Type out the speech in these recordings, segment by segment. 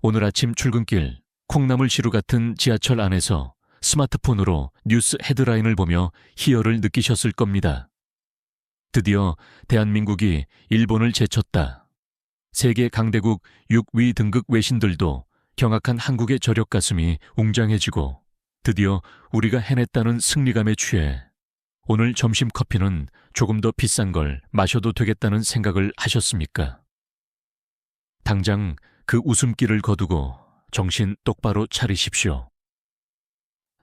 오늘 아침 출근길 콩나물시루 같은 지하철 안에서 스마트폰으로 뉴스 헤드라인을 보며 희열을 느끼셨을 겁니다. 드디어 대한민국이 일본을 제쳤다. 세계 강대국 6위 등급 외신들도 경악한 한국의 저력 가슴이 웅장해지고 드디어 우리가 해냈다는 승리감에 취해 오늘 점심 커피는 조금 더 비싼 걸 마셔도 되겠다는 생각을 하셨습니까? 당장 그 웃음기를 거두고 정신 똑바로 차리십시오.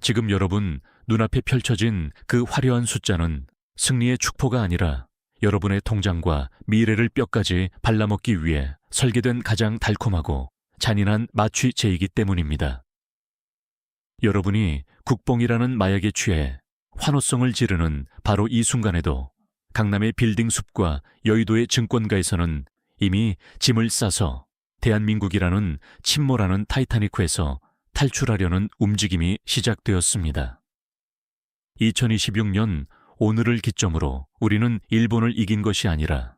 지금 여러분 눈앞에 펼쳐진 그 화려한 숫자는 승리의 축포가 아니라 여러분의 통장과 미래를 뼈까지 발라먹기 위해 설계된 가장 달콤하고 잔인한 마취제이기 때문입니다. 여러분이 국뽕이라는 마약에 취해 환호성을 지르는 바로 이 순간에도 강남의 빌딩 숲과 여의도의 증권가에서는 이미 짐을 싸서 대한민국이라는 침몰하는 타이타닉호에서 탈출하려는 움직임이 시작되었습니다. 2026년 오늘을 기점으로 우리는 일본을 이긴 것이 아니라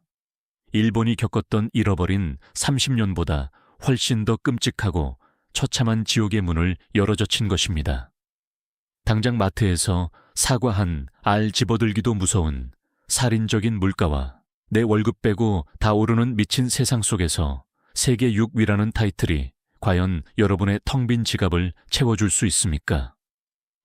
일본이 겪었던 잃어버린 30년보다 훨씬 더 끔찍하고 처참한 지옥의 문을 열어젖힌 것입니다. 당장 마트에서 사과 한 알 집어들기도 무서운 살인적인 물가와 내 월급 빼고 다 오르는 미친 세상 속에서 세계 6위라는 타이틀이 과연 여러분의 텅 빈 지갑을 채워줄 수 있습니까?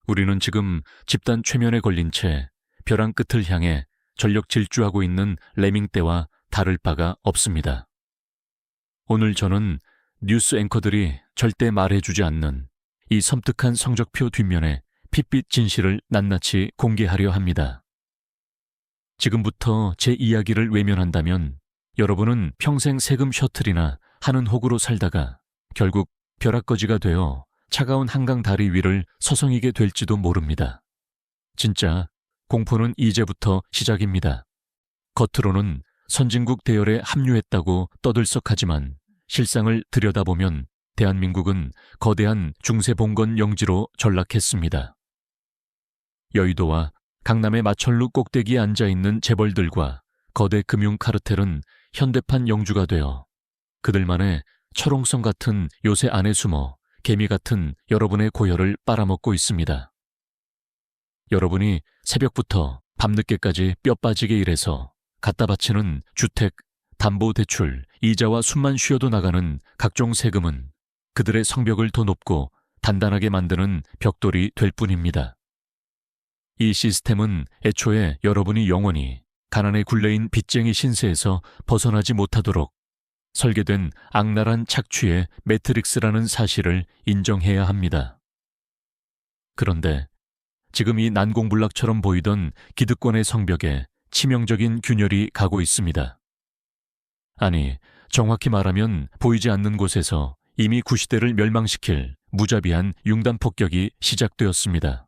우리는 지금 집단 최면에 걸린 채 벼랑 끝을 향해 전력 질주하고 있는 레밍떼와 다를 바가 없습니다. 오늘 저는 뉴스 앵커들이 절대 말해주지 않는 이 섬뜩한 성적표 뒷면에 핏빛 진실을 낱낱이 공개하려 합니다. 지금부터 제 이야기를 외면한다면 여러분은 평생 세금 셔틀이나 하는 혹으로 살다가 결국 벼락거지가 되어 차가운 한강 다리 위를 서성이게 될지도 모릅니다. 진짜 공포는 이제부터 시작입니다. 겉으로는 선진국 대열에 합류했다고 떠들썩하지만 실상을 들여다보면 대한민국은 거대한 중세봉건 영지로 전락했습니다. 여의도와 강남의 마천루 꼭대기에 앉아있는 재벌들과 거대 금융 카르텔은 현대판 영주가 되어 그들만의 철옹성 같은 요새 안에 숨어 개미 같은 여러분의 고열을 빨아먹고 있습니다. 여러분이 새벽부터 밤늦게까지 뼈 빠지게 일해서 갖다 바치는 주택, 담보대출, 이자와 숨만 쉬어도 나가는 각종 세금은 그들의 성벽을 더 높고 단단하게 만드는 벽돌이 될 뿐입니다. 이 시스템은 애초에 여러분이 영원히 가난에 굴레인 빚쟁이 신세에서 벗어나지 못하도록 설계된 악랄한 착취의 매트릭스라는 사실을 인정해야 합니다. 그런데 지금 이 난공불락처럼 보이던 기득권의 성벽에 치명적인 균열이 가고 있습니다. 아니, 정확히 말하면 보이지 않는 곳에서 이미 구시대를 멸망시킬 무자비한 융단 폭격이 시작되었습니다.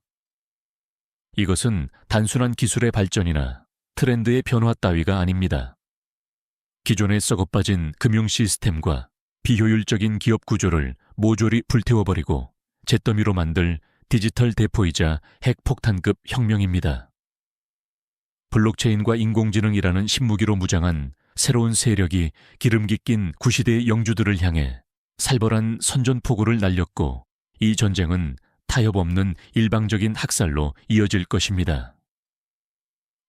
이것은 단순한 기술의 발전이나 트렌드의 변화 따위가 아닙니다. 기존의 썩어빠진 금융 시스템과 비효율적인 기업 구조를 모조리 불태워버리고 잿더미로 만들 디지털 대포이자 핵폭탄급 혁명입니다. 블록체인과 인공지능이라는 신무기로 무장한 새로운 세력이 기름기 낀 구시대의 영주들을 향해 살벌한 선전포고를 날렸고 이 전쟁은 타협 없는 일방적인 학살로 이어질 것입니다.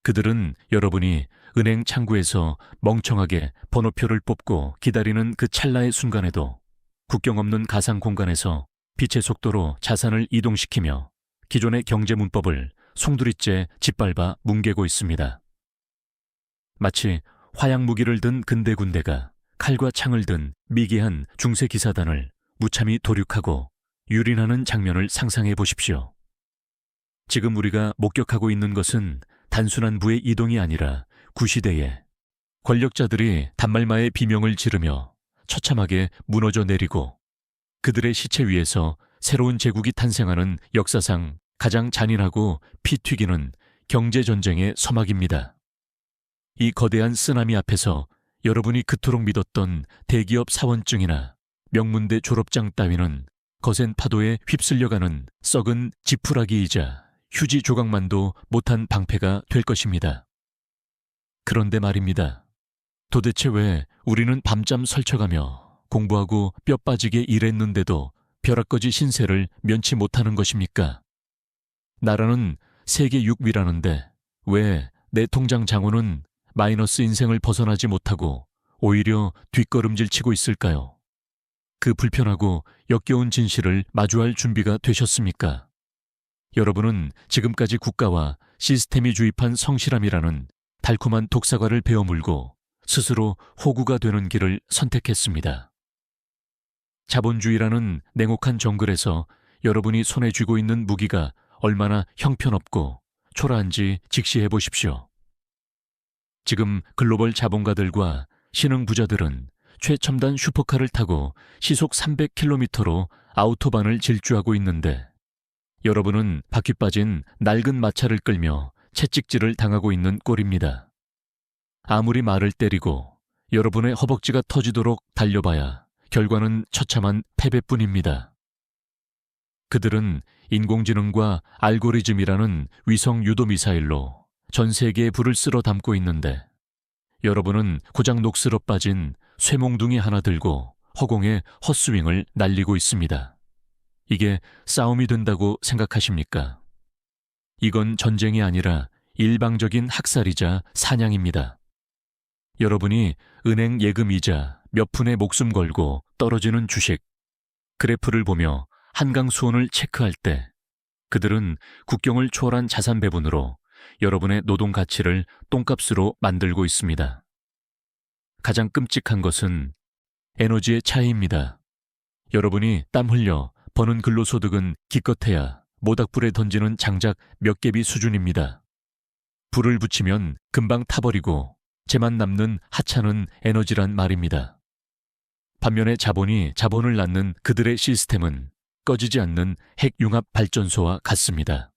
그들은 여러분이 은행 창구에서 멍청하게 번호표를 뽑고 기다리는 그 찰나의 순간에도 국경 없는 가상 공간에서 빛의 속도로 자산을 이동시키며 기존의 경제 문법을 송두리째 짓밟아 뭉개고 있습니다. 마치 화약 무기를 든 근대 군대가 칼과 창을 든 미개한 중세 기사단을 무참히 도륙하고 유린하는 장면을 상상해 보십시오. 지금 우리가 목격하고 있는 것은 단순한 부의 이동이 아니라 구시대에 권력자들이 단말마의 비명을 지르며 처참하게 무너져 내리고 그들의 시체 위에서 새로운 제국이 탄생하는 역사상 가장 잔인하고 피 튀기는 경제전쟁의 서막입니다. 이 거대한 쓰나미 앞에서 여러분이 그토록 믿었던 대기업 사원증이나 명문대 졸업장 따위는 거센 파도에 휩쓸려가는 썩은 지푸라기이자 휴지 조각만도 못한 방패가 될 것입니다. 그런데 말입니다. 도대체 왜 우리는 밤잠 설쳐가며 공부하고 뼈 빠지게 일했는데도 벼락거지 신세를 면치 못하는 것입니까? 나라는 세계 6위라는데 왜 내 통장 장부는 마이너스 인생을 벗어나지 못하고 오히려 뒷걸음질 치고 있을까요? 그 불편하고 역겨운 진실을 마주할 준비가 되셨습니까? 여러분은 지금까지 국가와 시스템이 주입한 성실함이라는 달콤한 독사과를 베어물고 스스로 호구가 되는 길을 선택했습니다. 자본주의라는 냉혹한 정글에서 여러분이 손에 쥐고 있는 무기가 얼마나 형편없고 초라한지 직시해 보십시오. 지금 글로벌 자본가들과 신흥 부자들은 최첨단 슈퍼카를 타고 시속 300km로 아우토반을 질주하고 있는데 여러분은 바퀴 빠진 낡은 마차를 끌며 채찍질을 당하고 있는 꼴입니다. 아무리 말을 때리고 여러분의 허벅지가 터지도록 달려봐야 결과는 처참한 패배뿐입니다. 그들은 인공지능과 알고리즘이라는 위성 유도 미사일로 전 세계에 불을 쓸어 담고 있는데 여러분은 고작 녹슬어 빠진 쇠몽둥이 하나 들고 허공에 헛스윙을 날리고 있습니다. 이게 싸움이 된다고 생각하십니까? 이건 전쟁이 아니라 일방적인 학살이자 사냥입니다. 여러분이 은행 예금이자 몇 푼에 목숨 걸고 떨어지는 주식, 그래프를 보며 한강 수온을 체크할 때 그들은 국경을 초월한 자산 배분으로 여러분의 노동 가치를 똥값으로 만들고 있습니다. 가장 끔찍한 것은 에너지의 차이입니다. 여러분이 땀 흘려 버는 근로소득은 기껏해야 모닥불에 던지는 장작 몇 개비 수준입니다. 불을 붙이면 금방 타버리고 재만 남는 하찮은 에너지란 말입니다. 반면에 자본이 자본을 낳는 그들의 시스템은 꺼지지 않는 핵융합발전소와 같습니다.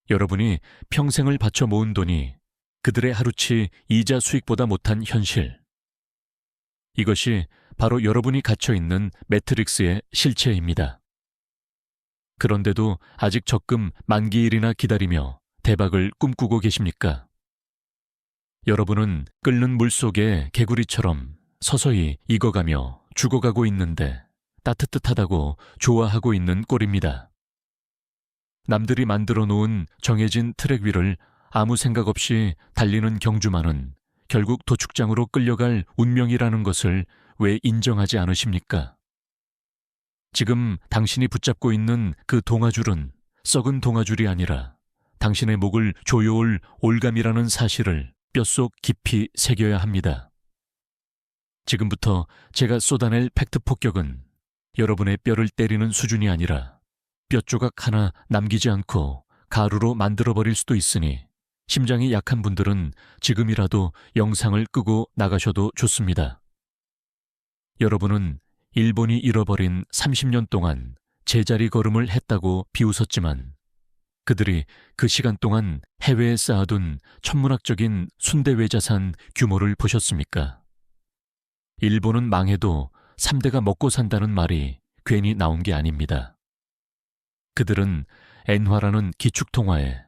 여러분이 평생을 바쳐 모은 돈이 그들의 하루치 이자 수익보다 못한 현실. 이것이 바로 여러분이 갇혀있는 매트릭스의 실체입니다. 그런데도 아직 적금 만기일이나 기다리며 대박을 꿈꾸고 계십니까? 여러분은 끓는 물속의 개구리처럼 서서히 익어가며 죽어가고 있는데 따뜻하다고 좋아하고 있는 꼴입니다. 남들이 만들어 놓은 정해진 트랙 위를 아무 생각 없이 달리는 경주마는 결국 도축장으로 끌려갈 운명이라는 것을 왜 인정하지 않으십니까? 지금 당신이 붙잡고 있는 그 동아줄은 썩은 동아줄이 아니라 당신의 목을 조여올 올감이라는 사실을 뼛속 깊이 새겨야 합니다. 지금부터 제가 쏟아낼 팩트 폭격은 여러분의 뼈를 때리는 수준이 아니라 뼈조각 하나 남기지 않고 가루로 만들어버릴 수도 있으니 심장이 약한 분들은 지금이라도 영상을 끄고 나가셔도 좋습니다. 여러분은 일본이 잃어버린 30년 동안 제자리 걸음을 했다고 비웃었지만 그들이 그 시간 동안 해외에 쌓아둔 천문학적인 순대외 자산 규모를 보셨습니까? 일본은 망해도 3대가 먹고 산다는 말이 괜히 나온 게 아닙니다. 그들은 엔화라는 기축통화에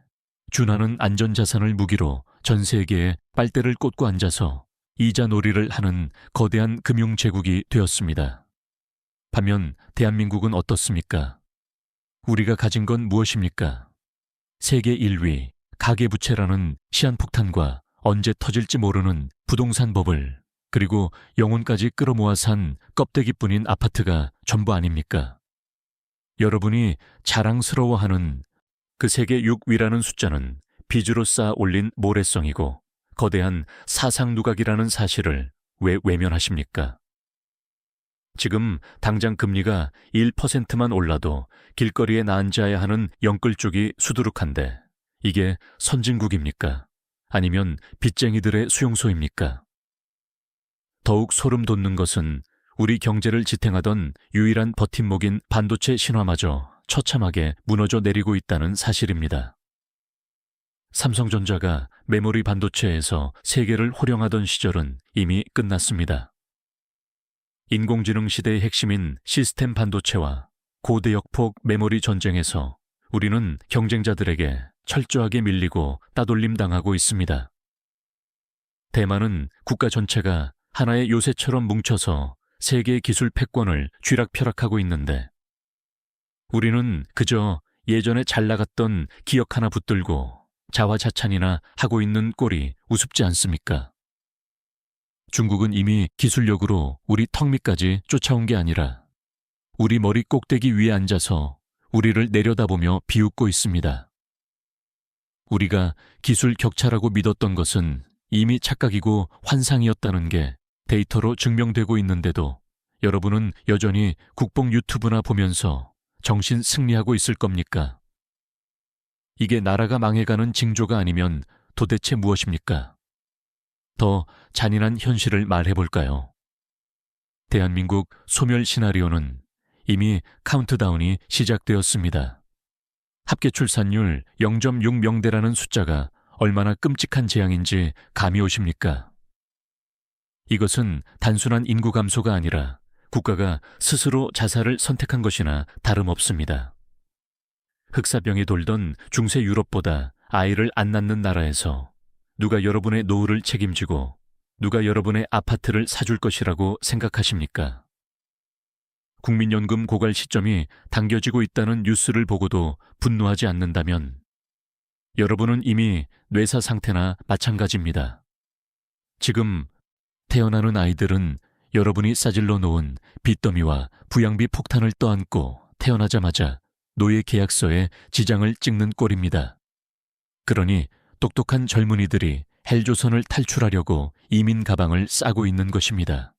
준하는 안전자산을 무기로 전 세계에 빨대를 꽂고 앉아서 이자 놀이를 하는 거대한 금융제국이 되었습니다. 반면 대한민국은 어떻습니까? 우리가 가진 건 무엇입니까? 세계 1위 가계부채라는 시한폭탄과 언제 터질지 모르는 부동산 버블, 그리고 영혼까지 끌어모아 산 껍데기뿐인 아파트가 전부 아닙니까? 여러분이 자랑스러워하는 그 세계 6위라는 숫자는 빚으로 쌓아 올린 모래성이고 거대한 사상 누각이라는 사실을 왜 외면하십니까? 지금 당장 금리가 1%만 올라도 길거리에 나앉아야 하는 영끌족이 수두룩한데 이게 선진국입니까? 아니면 빚쟁이들의 수용소입니까? 더욱 소름 돋는 것은 우리 경제를 지탱하던 유일한 버팀목인 반도체 신화마저 처참하게 무너져 내리고 있다는 사실입니다. 삼성전자가 메모리 반도체에서 세계를 호령하던 시절은 이미 끝났습니다. 인공지능 시대의 핵심인 시스템 반도체와 고대역폭 메모리 전쟁에서 우리는 경쟁자들에게 철저하게 밀리고 따돌림당하고 있습니다. 대만은 국가 전체가 하나의 요새처럼 뭉쳐서 세계 기술 패권을 쥐락펴락하고 있는데 우리는 그저 예전에 잘 나갔던 기억 하나 붙들고 자화자찬이나 하고 있는 꼴이 우습지 않습니까? 중국은 이미 기술력으로 우리 턱 밑까지 쫓아온 게 아니라 우리 머리 꼭대기 위에 앉아서 우리를 내려다보며 비웃고 있습니다. 우리가 기술 격차라고 믿었던 것은 이미 착각이고 환상이었다는 게 데이터로 증명되고 있는데도 여러분은 여전히 국뽕 유튜브나 보면서 정신 승리하고 있을 겁니까? 이게 나라가 망해가는 징조가 아니면 도대체 무엇입니까? 더 잔인한 현실을 말해볼까요? 대한민국 소멸 시나리오는 이미 카운트다운이 시작되었습니다. 합계 출산율 0.6명대라는 숫자가 얼마나 끔찍한 재앙인지 감이 오십니까? 이것은 단순한 인구 감소가 아니라 국가가 스스로 자살을 선택한 것이나 다름없습니다. 흑사병이 돌던 중세 유럽보다 아이를 안 낳는 나라에서 누가 여러분의 노후를 책임지고 누가 여러분의 아파트를 사줄 것이라고 생각하십니까? 국민연금 고갈 시점이 당겨지고 있다는 뉴스를 보고도 분노하지 않는다면 여러분은 이미 뇌사 상태나 마찬가지입니다. 지금 태어나는 아이들은 여러분이 싸질러 놓은 빚더미와 부양비 폭탄을 떠안고 태어나자마자 노예 계약서에 지장을 찍는 꼴입니다. 그러니 똑똑한 젊은이들이 헬조선을 탈출하려고 이민 가방을 싸고 있는 것입니다.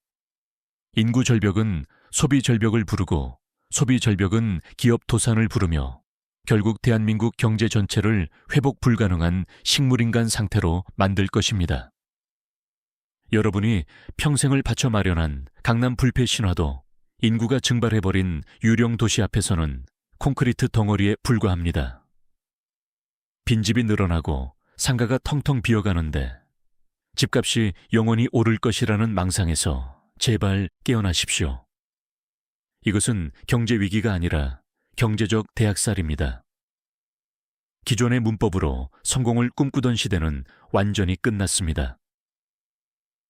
인구 절벽은 소비 절벽을 부르고 소비 절벽은 기업 도산을 부르며 결국 대한민국 경제 전체를 회복 불가능한 식물인간 상태로 만들 것입니다. 여러분이 평생을 바쳐 마련한 강남 불패 신화도 인구가 증발해버린 유령 도시 앞에서는 콘크리트 덩어리에 불과합니다. 빈집이 늘어나고 상가가 텅텅 비어가는데 집값이 영원히 오를 것이라는 망상에서 제발 깨어나십시오. 이것은 경제 위기가 아니라 경제적 대학살입니다. 기존의 문법으로 성공을 꿈꾸던 시대는 완전히 끝났습니다.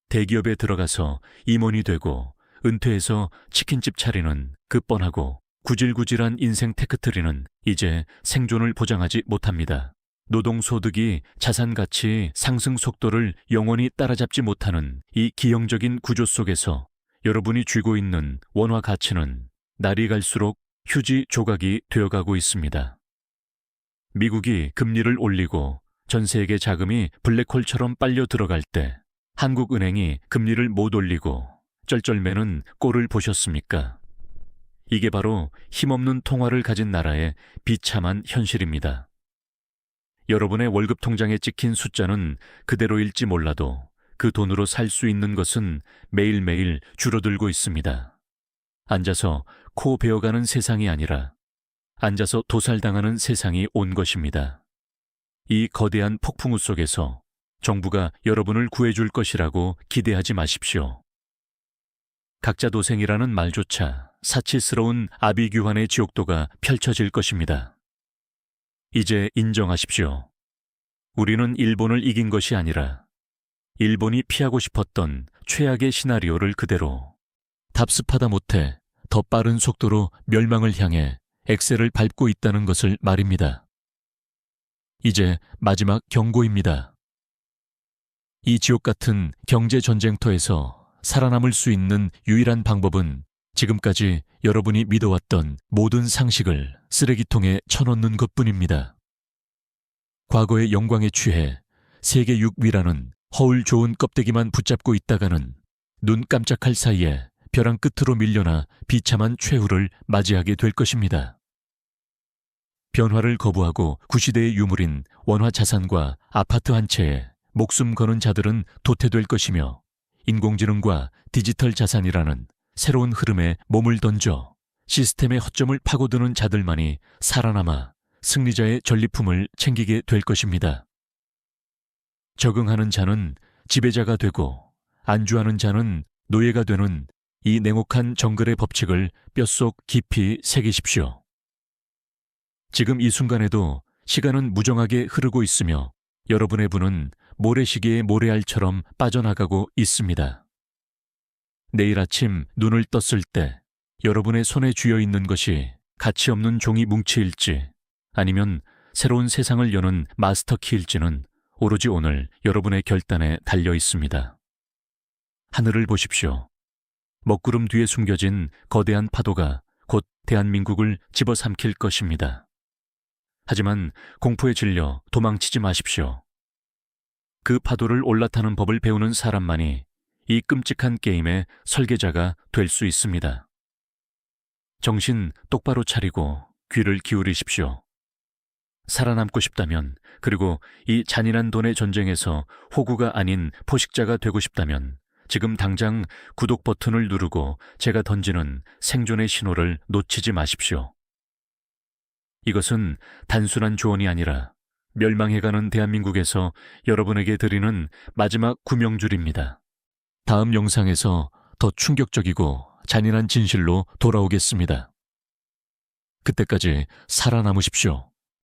대기업에 들어가서 임원이 되고 은퇴해서 치킨집 차리는 그 뻔하고 구질구질한 인생 테크트리는 이제 생존을 보장하지 못합니다. 노동소득이 자산가치 상승 속도를 영원히 따라잡지 못하는 이 기형적인 구조 속에서 여러분이 쥐고 있는 원화 가치는 날이 갈수록 휴지 조각이 되어가고 있습니다. 미국이 금리를 올리고 전 세계 자금이 블랙홀처럼 빨려 들어갈 때 한국은행이 금리를 못 올리고 쩔쩔매는 꼴을 보셨습니까? 이게 바로 힘없는 통화를 가진 나라의 비참한 현실입니다. 여러분의 월급 통장에 찍힌 숫자는 그대로일지 몰라도 그 돈으로 살 수 있는 것은 매일매일 줄어들고 있습니다. 앉아서 코 베어가는 세상이 아니라 앉아서 도살당하는 세상이 온 것입니다. 이 거대한 폭풍우 속에서 정부가 여러분을 구해줄 것이라고 기대하지 마십시오. 각자 도생이라는 말조차 사치스러운 아비규환의 지옥도가 펼쳐질 것입니다. 이제 인정하십시오. 우리는 일본을 이긴 것이 아니라 일본이 피하고 싶었던 최악의 시나리오를 그대로 답습하다 못해 더 빠른 속도로 멸망을 향해 엑셀을 밟고 있다는 것을 말입니다. 이제 마지막 경고입니다. 이 지옥 같은 경제 전쟁터에서 살아남을 수 있는 유일한 방법은 지금까지 여러분이 믿어왔던 모든 상식을 쓰레기통에 쳐넣는 것뿐입니다. 과거의 영광에 취해 세계 6위라는 허울 좋은 껍데기만 붙잡고 있다가는 눈 깜짝할 사이에 벼랑 끝으로 밀려나 비참한 최후를 맞이하게 될 것입니다. 변화를 거부하고 구시대의 유물인 원화 자산과 아파트 한 채에 목숨 거는 자들은 도태될 것이며 인공지능과 디지털 자산이라는 새로운 흐름에 몸을 던져 시스템의 허점을 파고드는 자들만이 살아남아 승리자의 전리품을 챙기게 될 것입니다. 적응하는 자는 지배자가 되고 안주하는 자는 노예가 되는 이 냉혹한 정글의 법칙을 뼛속 깊이 새기십시오. 지금 이 순간에도 시간은 무정하게 흐르고 있으며 여러분의 분은 모래시계의 모래알처럼 빠져나가고 있습니다. 내일 아침 눈을 떴을 때 여러분의 손에 쥐어 있는 것이 가치 없는 종이 뭉치일지 아니면 새로운 세상을 여는 마스터키일지는 오로지 오늘 여러분의 결단에 달려 있습니다. 하늘을 보십시오. 먹구름 뒤에 숨겨진 거대한 파도가 곧 대한민국을 집어삼킬 것입니다. 하지만 공포에 질려 도망치지 마십시오. 그 파도를 올라타는 법을 배우는 사람만이 이 끔찍한 게임의 설계자가 될 수 있습니다. 정신 똑바로 차리고 귀를 기울이십시오. 살아남고 싶다면, 그리고 이 잔인한 돈의 전쟁에서 호구가 아닌 포식자가 되고 싶다면 지금 당장 구독 버튼을 누르고 제가 던지는 생존의 신호를 놓치지 마십시오. 이것은 단순한 조언이 아니라 멸망해가는 대한민국에서 여러분에게 드리는 마지막 구명줄입니다. 다음 영상에서 더 충격적이고 잔인한 진실로 돌아오겠습니다. 그때까지 살아남으십시오.